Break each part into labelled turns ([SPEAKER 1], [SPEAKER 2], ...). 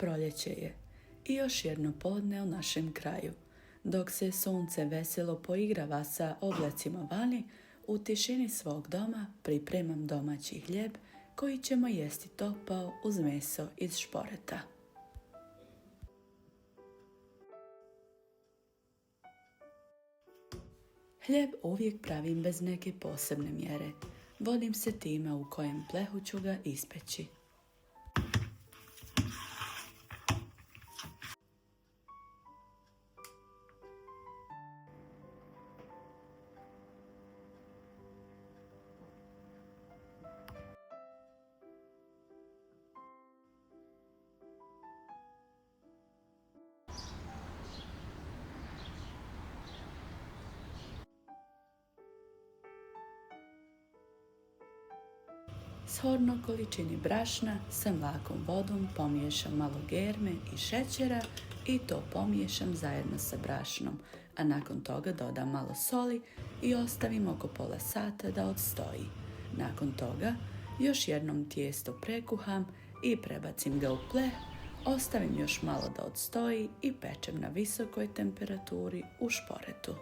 [SPEAKER 1] Proljeće je i još jedno podne u našem kraju. Dok se sunce veselo poigrava sa oblacima vani, u tišini svog doma pripremam domaći hljeb koji ćemo jesti topao uz meso iz šporeta. Hljeb uvijek pravim bez neke posebne mjere. Vodim se time u kojem plehu ću ga ispeći. Shodno količini brašna sa mlakom vodom pomiješam malo germe i šećera i to pomiješam zajedno sa brašnom, a nakon toga dodam malo soli i ostavim oko pola sata da odstoji. Nakon toga još jednom tijesto prekuham i prebacim ga u pleh, ostavim još malo da odstoji i pečem na visokoj temperaturi u šporetu.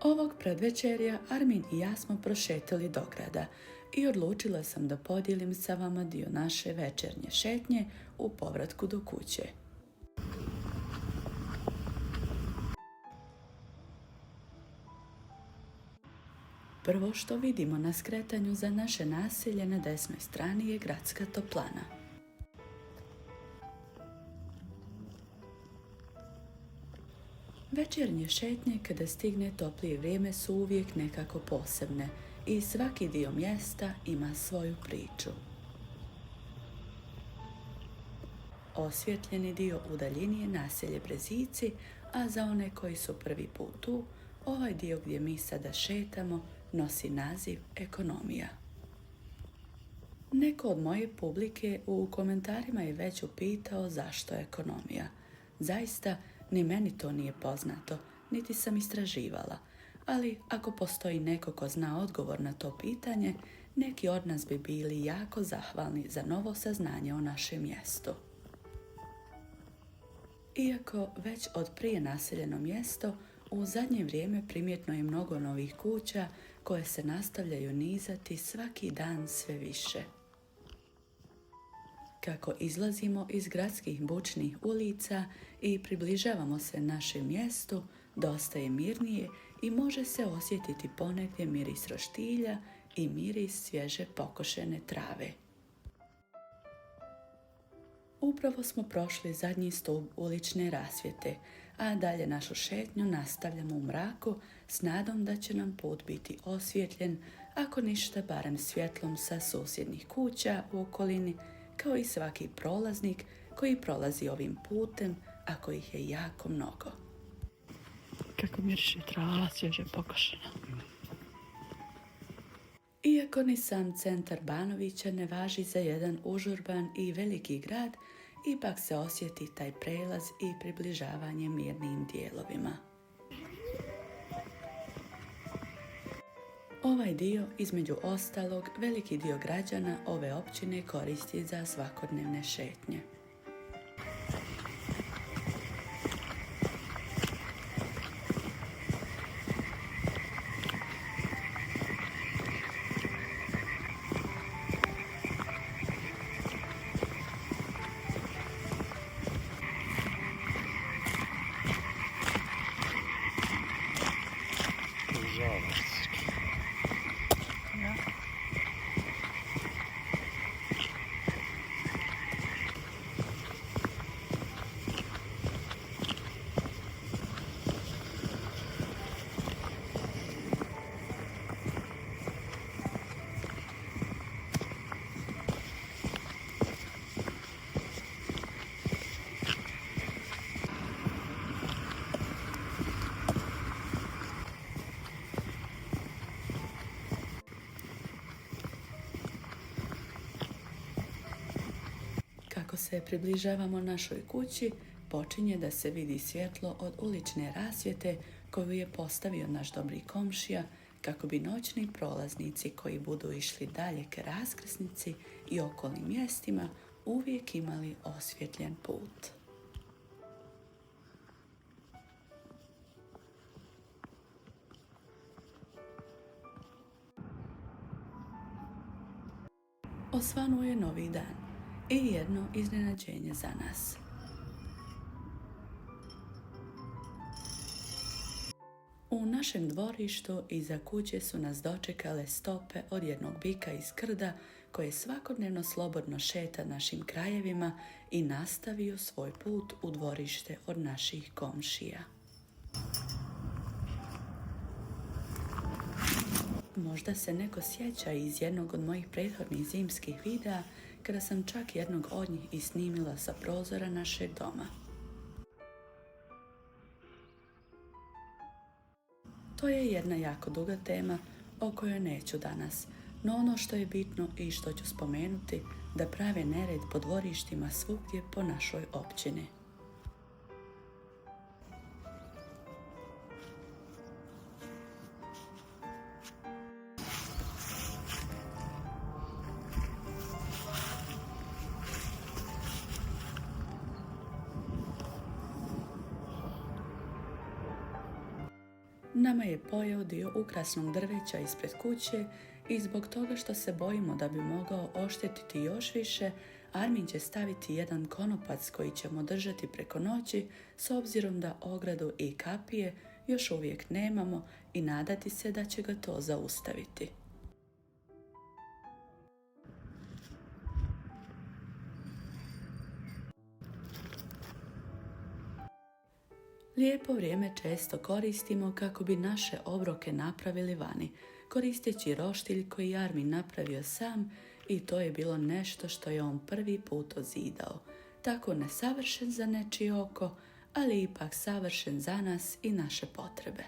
[SPEAKER 1] Ovog predvečerja Armin i ja smo prošetali do grada i odlučila sam da podijelim sa vama dio naše večernje šetnje u povratku do kuće. Prvo što vidimo na skretanju za naše naselje na desnoj strani je gradska toplana. Večernje šetnje kada stigne toplije vrijeme su uvijek nekako posebne i svaki dio mjesta ima svoju priču. Osvjetljeni dio u daljini je naselje Brezici, a za one koji su prvi put tu, ovaj dio gdje mi sada šetamo nosi naziv Ekonomija. Neko od moje publike u komentarima je već upitao zašto ekonomija. Zaista, ni meni to nije poznato, niti sam istraživala, ali ako postoji neko ko zna odgovor na to pitanje, neki od nas bi bili jako zahvalni za novo saznanje o našem mjestu. Iako već od prije naseljeno mjesto, u zadnje vrijeme primjetno je mnogo novih kuća koje se nastavljaju nizati svaki dan sve više. Kako izlazimo iz gradskih bučnih ulica i približavamo se našem mjestu, dosta je mirnije i može se osjetiti ponegdje miris roštilja i miris svježe pokošene trave. Upravo smo prošli zadnji stup ulične rasvjete, a dalje našu šetnju nastavljamo u mraku s nadom da će nam put biti osvjetljen, ako ništa barem svjetlom sa susjednih kuća u okolini, kao i svaki prolaznik koji prolazi ovim putem, a kojih je jako mnogo.
[SPEAKER 2] Kako miriše trava, svježe pokošena.
[SPEAKER 1] Iako ni sam centar Banovića ne važi za jedan užurban i veliki grad, ipak se osjeti taj prelaz i približavanje mirnim dijelovima. Ovaj dio, između ostalog, veliki dio građana ove općine koristi za svakodnevne šetnje. se približavamo našoj kući, počinje da se vidi svjetlo od ulične rasvjete koju je postavio naš dobri komšija kako bi noćni prolaznici koji budu išli dalje k raskrsnici i okolnim mjestima uvijek imali osvjetljen put. Osvanuo je novi dan i jedno iznenađenje za nas. U našem dvorištu iza kuće su nas dočekale stope od jednog bika iz Krda koje svakodnevno slobodno šeta našim krajevima i nastavio svoj put u dvorište od naših komšija. Možda se neko sjeća iz jednog od mojih prethodnih zimskih videa kada sam čak jednog od njih i snimila sa prozora našeg doma. To je jedna jako duga tema o kojoj neću danas, no ono što je bitno i što ću spomenuti da prave nered po dvorištima svugdje po našoj općini. Nama je pojeo dio ukrasnog drveća ispred kuće i zbog toga što se bojimo da bi mogao oštetiti još više, Armin će staviti jedan konopac koji ćemo držati preko noći s obzirom da ogradu i kapije još uvijek nemamo i nadati se da će ga to zaustaviti. Lijepo vrijeme često koristimo kako bi naše obroke napravili vani, koristeći roštilj koji Armin napravio sam i to je bilo nešto što je on prvi put ozidao. Tako nesavršen za nečije oko, ali ipak savršen za nas i naše potrebe.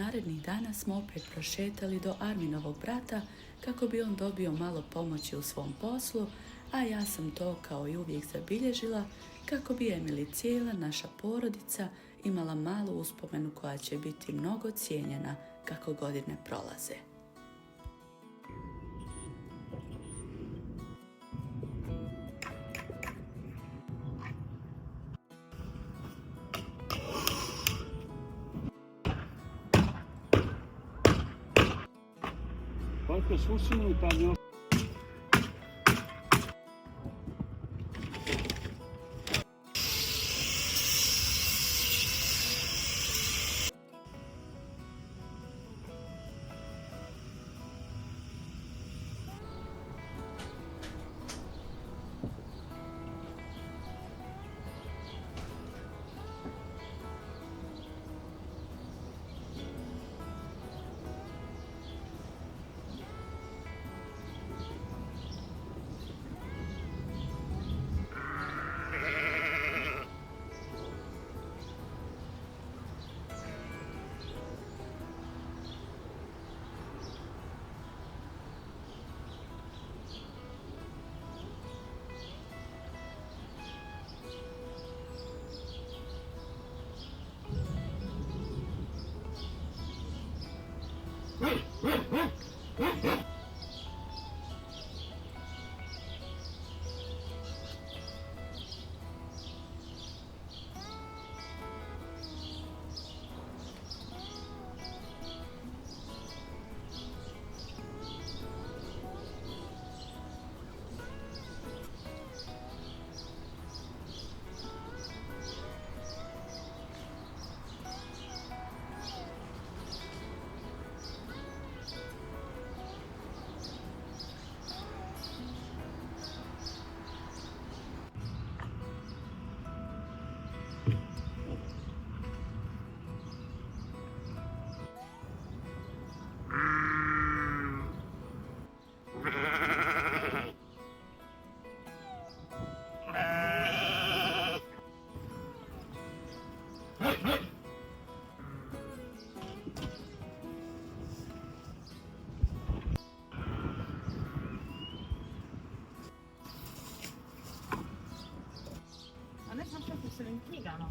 [SPEAKER 1] narednih dana smo opet prošetali do Arminovog brata kako bi on dobio malo pomoći u svom poslu, a ja sam to kao i uvijek zabilježila kako bi Emily i cijela naša porodica imala malu uspomenu koja će biti mnogo cijenjena kako godine prolaze.
[SPEAKER 3] Qualche sushi taglio.
[SPEAKER 4] A me sam čak se im knjiga, no.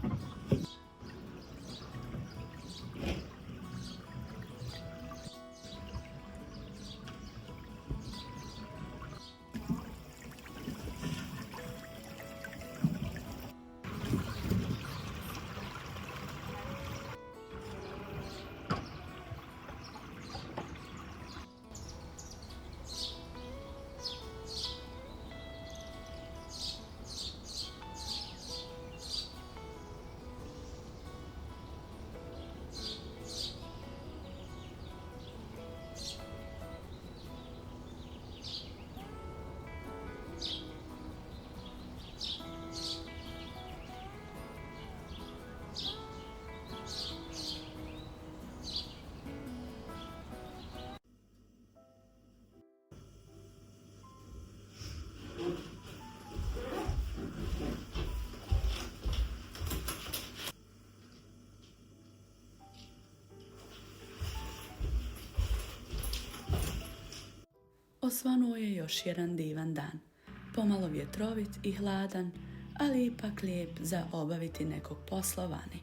[SPEAKER 1] Osvanuo je još jedan divan dan, pomalo vjetrovit i hladan, ali ipak lijep za obaviti nekog posla vani.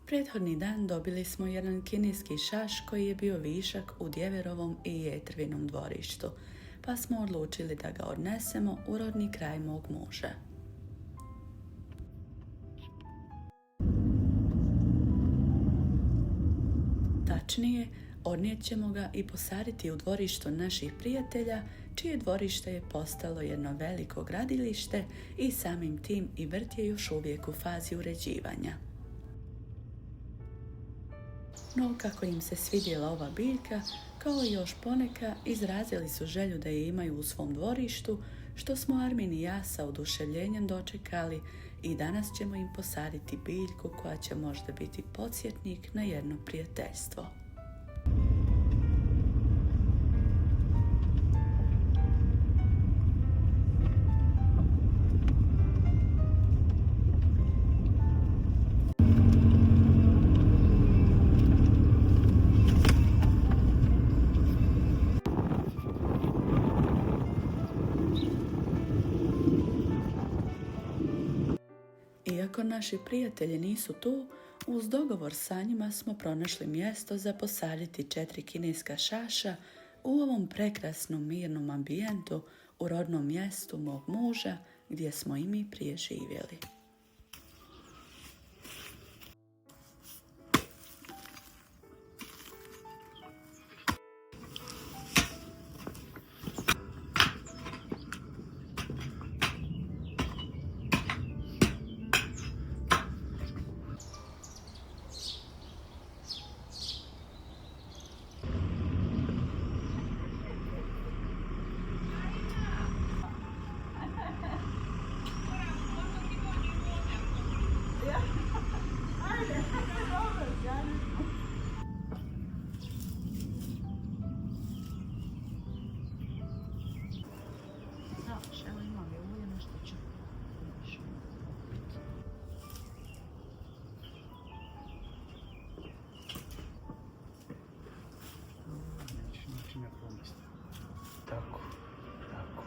[SPEAKER 1] Prethodni dan dobili smo jedan kineski šaš koji je bio višak u Djeverovom i Jetrvinom dvorištu, pa smo odlučili da ga odnesemo u rodni kraj mog muža. Tačnije, odnijet ćemo ga i posaditi u dvorištu naših prijatelja, čije dvorište je postalo jedno veliko gradilište i samim tim i vrt je još uvijek u fazi uređivanja. No, kako im se svidjela ova biljka, kao i još poneka, izrazili su želju da je imaju u svom dvorištu, što smo Armin i ja sa oduševljenjem dočekali i danas ćemo im posaditi biljku koja će možda biti podsjetnik na jedno prijateljstvo. Iako naši prijatelji nisu tu, uz dogovor sa njima smo pronašli mjesto za posaditi 4 kineska šaša u ovom prekrasnom mirnom ambijentu u rodnom mjestu mog muža gdje smo i mi prije živjeli.
[SPEAKER 2] Znaš, evo imam je ulje, nešto ću.
[SPEAKER 3] Neću me pomisliti. Tako, tako.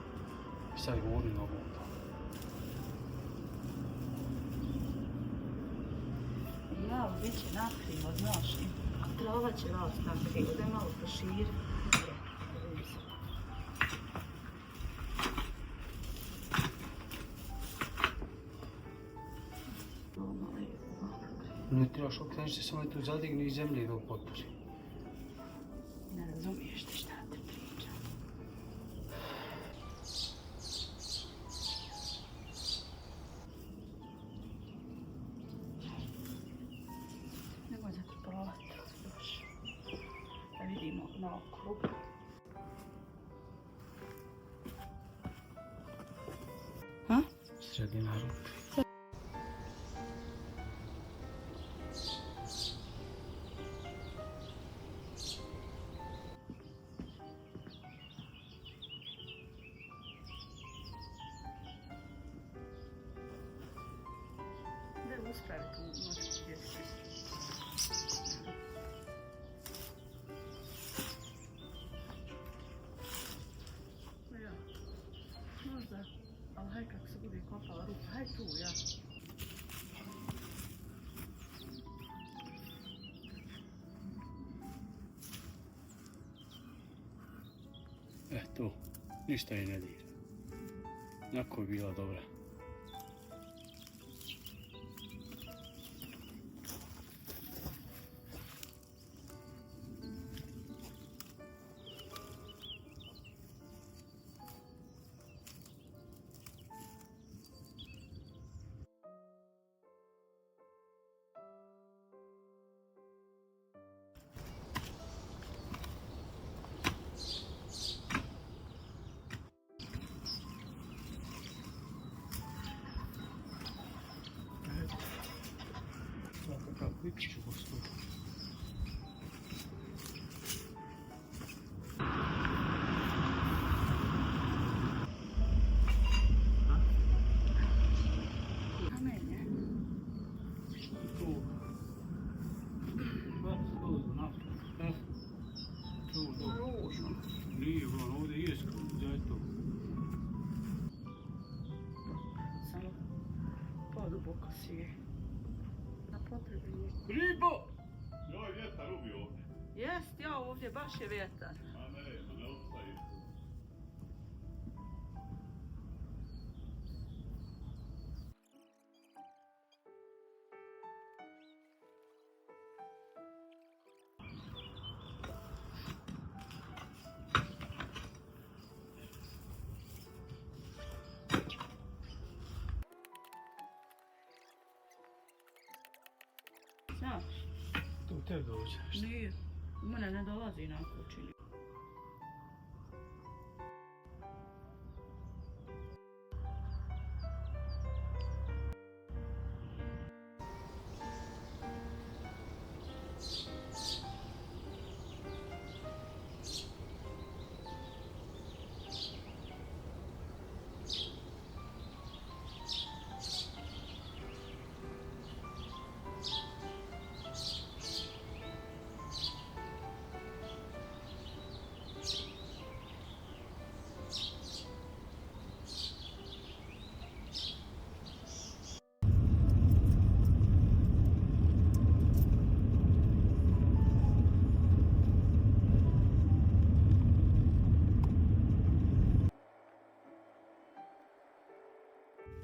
[SPEAKER 3] I sad govorim na ovom to.
[SPEAKER 2] Ja, bit će nakrivo, znaš. A trava će vas nakrivo, da je malo proširi.
[SPEAKER 3] Ne trebaš okrenuti se, samo tu zadigni iz zemlje i da upotpori.
[SPEAKER 2] Ne razumiješ ti šta te pričam. Nemoj da ti polati još. Da vidimo na okrug. Ha?
[SPEAKER 3] Sredina rupe.
[SPEAKER 2] Da uspraviti noću djecu. Ja, možda, ali haj kako se bude kopala ruka, haj tu, ja.
[SPEAKER 3] Tu, ništa je ne dira. Jako je bila dobra. Kako vipiću gospodu.
[SPEAKER 2] Amen, je.
[SPEAKER 3] Tu. Tu,
[SPEAKER 2] Ružno.
[SPEAKER 3] nije ono, ovdje je to.
[SPEAKER 2] Samo poduboko si je. Na potrebi je.
[SPEAKER 3] Ribo!
[SPEAKER 5] Joj, vjetar ubi ovdje.
[SPEAKER 2] Jest, ja ovdje, baš je vjetar.
[SPEAKER 5] A ne ostaje.
[SPEAKER 2] Znaš,
[SPEAKER 3] To u tebe dođe.
[SPEAKER 2] nije. U mene ne dolazi na kućini.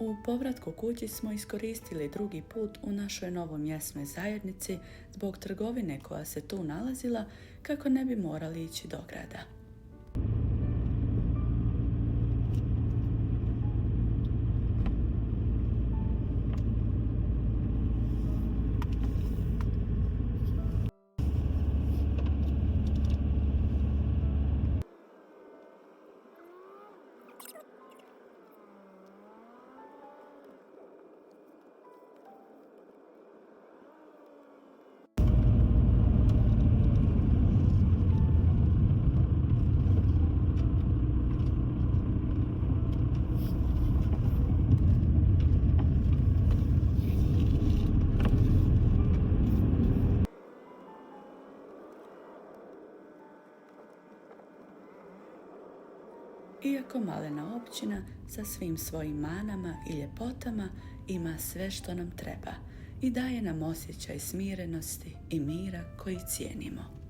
[SPEAKER 1] U povratku kući smo iskoristili drugi put u našoj novoj mjesnoj zajednici zbog trgovine koja se tu nalazila kako ne bi morali ići do grada. Iako malena općina sa svim svojim manama i ljepotama ima sve što nam treba i daje nam osjećaj smirenosti i mira koji cijenimo.